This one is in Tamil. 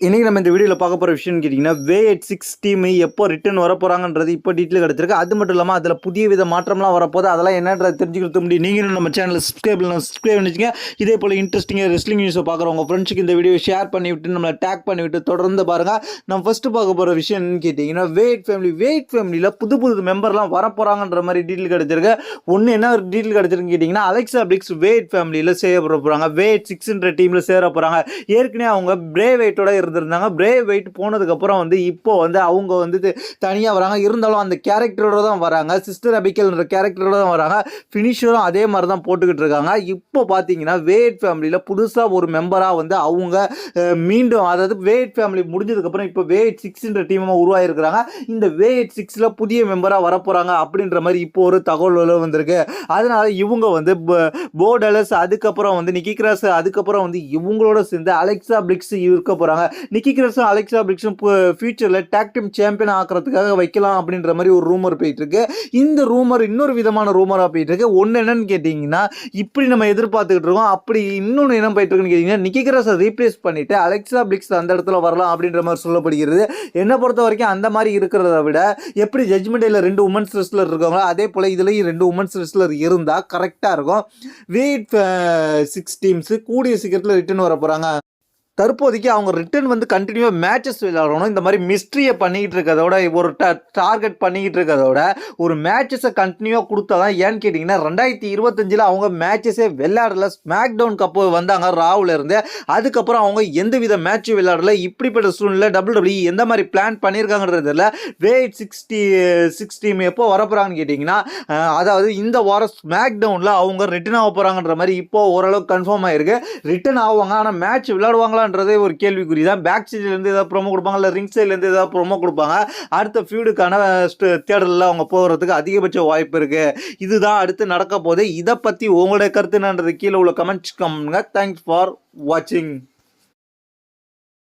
இன்றைக்கி நம்ம இந்த வீடியோவில் பார்க்க போகிற விஷயம்னு கேட்டிங்கன்னா V86 டீம் எப்போ ரிட்டர்ன் வர போகிறாங்கன்றது இப்போ டீட்டெயில் கிடச்சிருக்கு. அது மட்டும் இல்லாமல் அதில் புதிய வித மாற்றம்லாம் வரப்போது அதெல்லாம் என்னன்றது தெரிஞ்சுக்கிறது முடியும். நீங்களும் நம்ம சேனலில் சப்ஸ்கிரைப் பண்ணிச்சுங்க. இதே போல் இன்ட்ரெஸ்டிங்காக ரெஸ்லிங் நியூஸை பார்க்குற உங்கள் ஃப்ரெண்ட்ஸுக்கு இந்த வீடியோ ஷேர் பண்ணிவிட்டு நம்மளை டேக் பண்ணிவிட்டு தொடர்ந்து பாருங்கள். நம்ம ஃபஸ்ட்டு பார்க்க போகிற விஷயம் என்னன்னு கேட்டிங்கன்னா வெயிட் ஃபேமிலியில் புது மெம்பர்லாம் வர போகிறாங்கன்ற மாதிரி டீட்டெயில் கிடச்சிருக்கு. ஒன்று என்ன டீட்டெயில் கிடச்சிருக்குன்னு கேட்டிங்கன்னா அலெக்சா பிளிக்ஸ் வெயிட் ஃபேமிலியில் சேர போகிறாங்க. V86ன்ற டீமில் சேர போகிறாங்க. ஏற்கனவே அவங்க பிரேவைட்டோட இருந்திருந்தாங்க. பிரேவ் வெயிட் போனதுக்கப்புறம் வந்து இப்போ வந்து அவங்க வந்து தனியாக வராங்க. இருந்தாலும் அந்த கேரக்டரோட தான் வராங்க. சிஸ்டர் அபிகல்ன்ற கேரக்டரோட தான் வராங்க. ஃபினிஷரும் அதே மாதிரி தான் போட்டுக்கிட்டு இருக்காங்க. இப்போ பார்த்தீங்கன்னா வேட் ஃபேமிலியில் புதுசாக ஒரு மெம்பராக வந்து அவங்க மீண்டும் அதாவது வேட் ஃபேமிலி முடிஞ்சதுக்கப்புறம் இப்போ V86ன்ற டீமாக உருவாகிருக்கிறாங்க. இந்த V86ல் புதிய மெம்பராக வரப்போகிறாங்க அப்படின்ற மாதிரி இப்போ ஒரு தகவல் வந்திருக்கு. அதனால இவங்க வந்து போ டலஸ் அதுக்கப்புறம் வந்து நிக்கி கிராஸ் அதுக்கப்புறம் வந்து இவங்களோட சேர்ந்து அலெக்சா பிளிக்ஸ் இருக்க போகிறாங்க. நிக்கி கிராஸும் அலெக்சா பிளிக்ஸும் ஃபியூச்சரில் டாக் டீம் சாம்பியன் ஆக்கிறதுக்காக வைக்கலாம் அப்படின்ற மாதிரி ஒரு ரூமர் போயிட்டு இருக்கு. இந்த ரூமர் இன்னொரு விதமான ரூமராக போயிட்டு இருக்கு. ஒன்று என்னன்னு கேட்டிங்கன்னா இப்படி நம்ம எதிர்பார்த்துக்கிட்டு இருக்கோம். அப்படி இன்னொன்று என்ன போயிட்டு இருக்குன்னு கேட்டிங்கன்னா நிக்கி கிராஸை ரீப்ளேஸ் பண்ணிட்டு அலெக்சா பிளிக்ஸ் அந்த இடத்துல வரலாம் அப்படின்ற மாதிரி சொல்லப்படுகிறது. என்னை பொறுத்த வரைக்கும் அந்த மாதிரி இருக்கிறத விட எப்படி ஜட்ஜ்மெண்ட் டேல 2 உமன்ஸ் ரெஸ்லர் இருக்காங்களோ அதே போல் இதுலேயும் 2 உமன்ஸ் ரெஸ்லர் இருந்தால் கரெக்டாக இருக்கும். V86 டீம்ஸ் கூடிய சீக்கிரத்தில் ரிட்டர்ன் வர போகிறாங்க. தற்போதைக்கு அவங்க ரிட்டர்ன் வந்து கண்டினியூவாக மேட்சஸ் விளையாடணும். இந்த மாதிரி மிஸ்ட்ரியை பண்ணிக்கிட்டு இருக்கிறதோட ஒரு டார்கெட் பண்ணிக்கிட்டு இருக்கிறதோட ஒரு மேட்சஸை கண்டினியூவாக கொடுத்தா தான். ஏன்னு கேட்டிங்கன்னா 2025 அவங்க மேட்சஸே விளையாடல. ஸ்மாக் டவுன் கப்பு வந்தாங்க ராவில் இருந்து. அதுக்கப்புறம் அவங்க எந்தவித மேட்சும் விளையாடல. இப்படிப்பட்ட சூழ்நிலை WWE எந்த மாதிரி பிளான் பண்ணியிருக்காங்கன்றதில் V86 டீம் எப்போ வரப்போகிறாங்கன்னு கேட்டிங்கன்னா அதாவது இந்த வாரம் ஸ்மாக் டவுனில் அவங்க ரிட்டர்ன் ஆக போகிறாங்கன்ற மாதிரி இப்போ ஓரளவுக்கு கன்ஃபார்ம் ஆகிருக்கு. ரிட்டர்ன் ஆவாங்க, ஆனால் மேட்ச் விளையாடுவாங்களா ஒரு கேள்விக்குறி தான். பேக் சைட்லேருந்து ஏதாவது ப்ரோமோ கொடுப்பாங்க, இல்லை ரிங் சைட்லேருந்து ஏதாவது ப்ரோமோ கொடுப்பாங்க. அடுத்த ஃபியூடுக்கான தேடலில் அவங்க போகிறதுக்கு அதிகபட்ச வாய்ப்பு இருக்குது. இதுதான் அடுத்து நடக்க போகுது. இதை பற்றி உங்களுடைய கருத்து என்னன்றது கீழே உள்ள கமெண்ட்ஸ் கமெண்ட்ங்க. தேங்க்ஸ் ஃபார் வாட்சிங்.